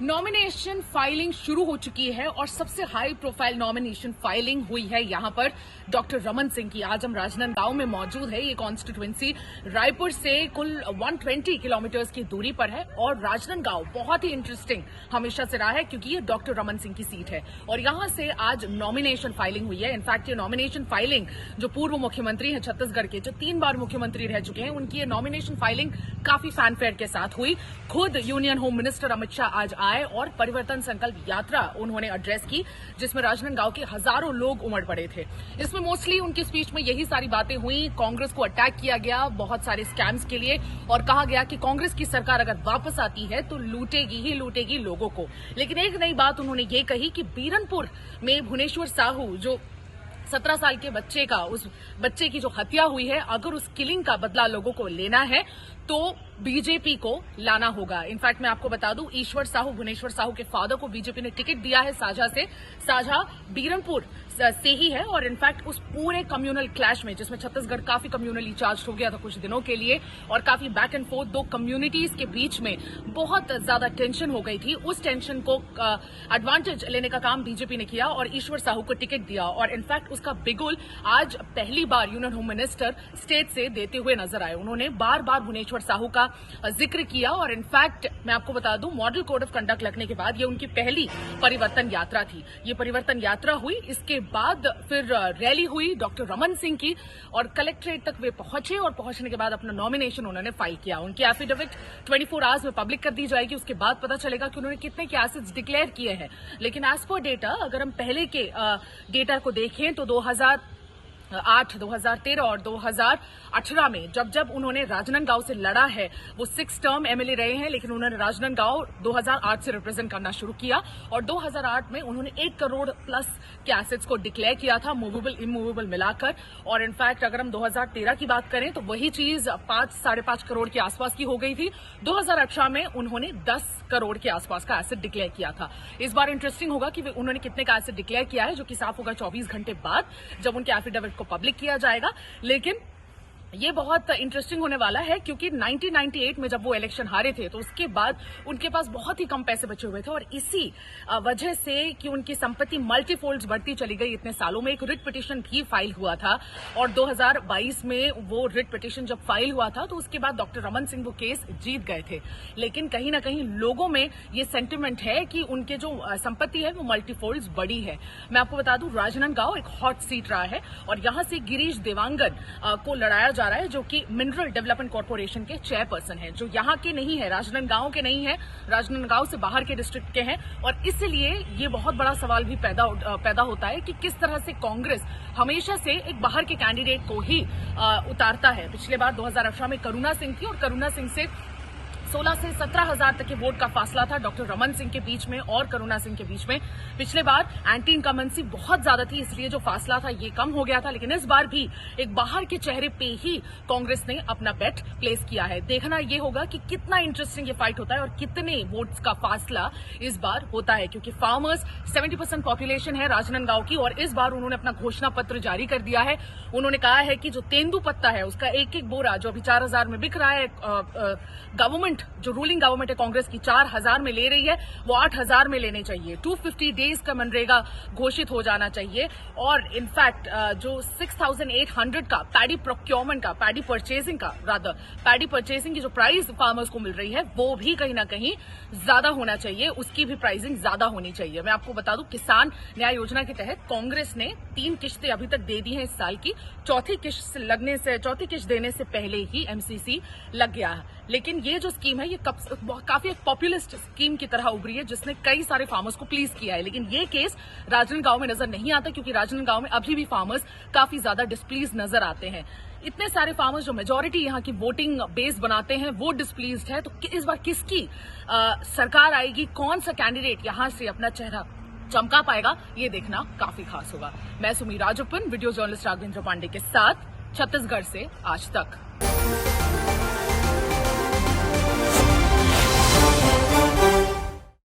Nomination filing शुरू हो चुकी है और सबसे हाई प्रोफाइल नॉमिनेशन फाइलिंग हुई है यहां पर डॉक्टर रमन सिंह की। आज हम राजनांदगांव में मौजूद है। ये कॉन्स्टिट्यूएंसी रायपुर से कुल 120 किलोमीटर की दूरी पर है और राजनांदगांव बहुत ही इंटरेस्टिंग हमेशा से रहा है क्योंकि ये डॉक्टर रमन सिंह की सीट है और यहां से आज नॉमिनेशन फाइलिंग हुई है। इनफैक्ट ये नॉमिनेशन फाइलिंग जो पूर्व मुख्यमंत्री हैं छत्तीसगढ़ के, जो 3 बार मुख्यमंत्री रह चुके हैं, उनकी ये नॉमिनेशन फाइलिंग काफी फैनफेयर के साथ हुई। खुद union home minister Amit Shah आज आए और परिवर्तन संकल्प यात्रा उन्होंने एड्रेस की, जिसमें राजनांदगांव के हजारों लोग उमड़ पड़े थे। इसमें मोस्टली उनकी स्पीच में यही सारी बातें हुई। कांग्रेस को अटैक किया गया बहुत सारे स्कैम्स के लिए और कहा गया कि कांग्रेस की सरकार अगर वापस आती है तो लूटेगी ही लूटेगी लोगों को। लेकिन एक नई बात उन्होंने ये कही कि बीरनपुर में भुवनेश्वर साहू, जो 17 साल के बच्चे का, उस बच्चे की जो हत्या हुई है, अगर उस किलिंग का बदला लोगों को लेना है तो बीजेपी को लाना होगा। इनफैक्ट मैं आपको बता दूं, ईश्वर साहू, भुवनेश्वर साहू के फादर को बीजेपी ने टिकट दिया है साझा से। साझा बीरनपुर से ही है और इनफैक्ट उस पूरे कम्युनल क्लैश में, जिसमें छत्तीसगढ़ काफी कम्युनली चार्ज हो गया था कुछ दिनों के लिए और काफी बैक एंड फोर्थ, 2 कम्युनिटीज के बीच में बहुत ज्यादा टेंशन हो गई थी। उस टेंशन को एडवांटेज लेने का काम बीजेपी ने किया और ईश्वर साहू को टिकट दिया और इनफैक्ट उसका बिगुल आज पहली बार यूनियन होम मिनिस्टर स्टेट से देते हुए नजर आए। उन्होंने बार बार भुवनेश्वर साहू का जिक्र किया और इनफैक्ट मैं आपको बता दूं, मॉडल कोड ऑफ कंडक्ट लगने के बाद ये उनकी पहली परिवर्तन यात्रा थी। ये परिवर्तन यात्रा हुई, इसके बाद फिर रैली हुई डॉक्टर रमन सिंह की और कलेक्ट्रेट तक वे पहुंचे और पहुंचने के बाद अपना नॉमिनेशन उन्होंने फाइल किया। उनकी एफिडेविट 24 आवर्स में पब्लिक कर दी जाएगी। उसके बाद पता चलेगा कि उन्होंने कितने के एसेट्स डिक्लेयर किए हैं। लेकिन एज पर डेटा, अगर हम पहले के डेटा को देखें तो 2008, 2013 और 2018 में जब उन्होंने राजनांदगांव से लड़ा है, वो 6 टर्म एमएलए रहे हैं, लेकिन उन्होंने राजनांदगांव 2008 से रिप्रेजेंट करना शुरू किया और 2008 में उन्होंने 1 करोड़ प्लस के एसेट्स को डिक्लेयर किया था, मूवेबल इमूवेबल मिलाकर। और इनफैक्ट अगर हम 2013 की बात करें तो वही चीज 5-5.5 करोड़ के आसपास की हो गई थी। 2018 में उन्होंने 10 करोड़ के आसपास का एसेट डिक्लेयर किया था। इस बार इंटरेस्टिंग होगा कि उन्होंने कितने का एसेट डिक्लेयर किया है, जो कि साफ होगा 24 घंटे बाद जब उनके एफिडेविट को पब्लिक किया जाएगा। लेकिन ये बहुत इंटरेस्टिंग होने वाला है क्योंकि 1998 में जब वो इलेक्शन हारे थे तो उसके बाद उनके पास बहुत ही कम पैसे बचे हुए थे और इसी वजह से कि उनकी संपत्ति मल्टीफोल्ड्स बढ़ती चली गई इतने सालों में, एक रिट पिटीशन भी फाइल हुआ था और 2022 में वो रिट पिटीशन जब फाइल हुआ था तो उसके बाद डॉक्टर रमन सिंह वो केस जीत गए थे। लेकिन कहीं ना कहीं लोगों में ये सेंटिमेंट है कि उनके जो संपत्ति है वो मल्टीफोल्ड्स बढ़ी है। मैं आपको बता दूं, राजनांदगांव एक हॉट सीट रहा है और यहां से गिरीश देवांगन को लड़ाया जा रहा है, जो कि मिनरल डेवलपमेंट कॉर्पोरेशन के चेयरपर्सन है, जो यहां के नहीं है, राजनांदगांव के नहीं है, राजनांदगांव से बाहर के डिस्ट्रिक्ट के हैं। और इसलिए ये बहुत बड़ा सवाल भी पैदा होता है कि किस तरह से कांग्रेस हमेशा से एक बाहर के कैंडिडेट को ही उतारता है। पिछले बार 2018 में करुणा सिंह थी और करुणा सिंह से 16 से 17 हजार तक के वोट का फासला था डॉक्टर रमन सिंह के बीच में और करुणा सिंह के बीच में। पिछले बार एंटी इनकमेंसी बहुत ज्यादा थी, इसलिए जो फासला था ये कम हो गया था। लेकिन इस बार भी एक बाहर के चेहरे पे ही कांग्रेस ने अपना बेट प्लेस किया है। देखना ये होगा कि कितना इंटरेस्टिंग ये फाइट होता है और कितने वोट्स का फासला इस बार होता है, क्योंकि फार्मर्स 70% पॉपुलेशन है राजनांदगांव की और इस बार उन्होंने अपना घोषणा पत्र जारी कर दिया है। उन्होंने कहा है कि जो तेंदुपत्ता है उसका एक बोरा जो अभी 4000 में बिक रहा है, गवर्नमेंट जो रूलिंग गवर्नमेंट है कांग्रेस की 4000 में ले रही है, वो 8000 में लेने चाहिए। 250 डेज का मनरेगा घोषित हो जाना चाहिए और इनफैक्ट जो 6800 का पैडी प्रोक्योरमेंट का, पैडी परचेसिंग की जो प्राइस फार्मर्स को मिल रही है वो भी कहीं ना कहीं ज्यादा होना चाहिए, उसकी भी प्राइसिंग ज्यादा होनी चाहिए। मैं आपको बता दूं, किसान न्याय योजना के तहत कांग्रेस ने 3 किश्तें अभी तक दे दी हैं इस साल की। चौथी किश्त देने से पहले ही एमसीसी लग गया है। लेकिन ये जो स्कीम है ये काफी एक पॉपुलिस्ट स्कीम की तरह उभरी है, जिसने कई सारे फार्मर्स को प्लीज किया है। लेकिन ये केस राजनांदगांव में नजर नहीं आता क्योंकि राजनांदगांव में अभी भी फार्मर्स काफी ज्यादा डिस्प्लीज नजर आते हैं। इतने सारे फार्मर्स जो मेजोरिटी यहाँ की वोटिंग बेस बनाते हैं वो डिस्प्लीज्ड है, तो इस बार किसकी सरकार आएगी, कौन सा कैंडिडेट यहां से अपना चेहरा चमका पाएगा, ये देखना काफी खास होगा। मैं सुमी राजप्पन, वीडियो जर्नलिस्ट राघवेंद्र पांडे के साथ, छत्तीसगढ़ से आज तक।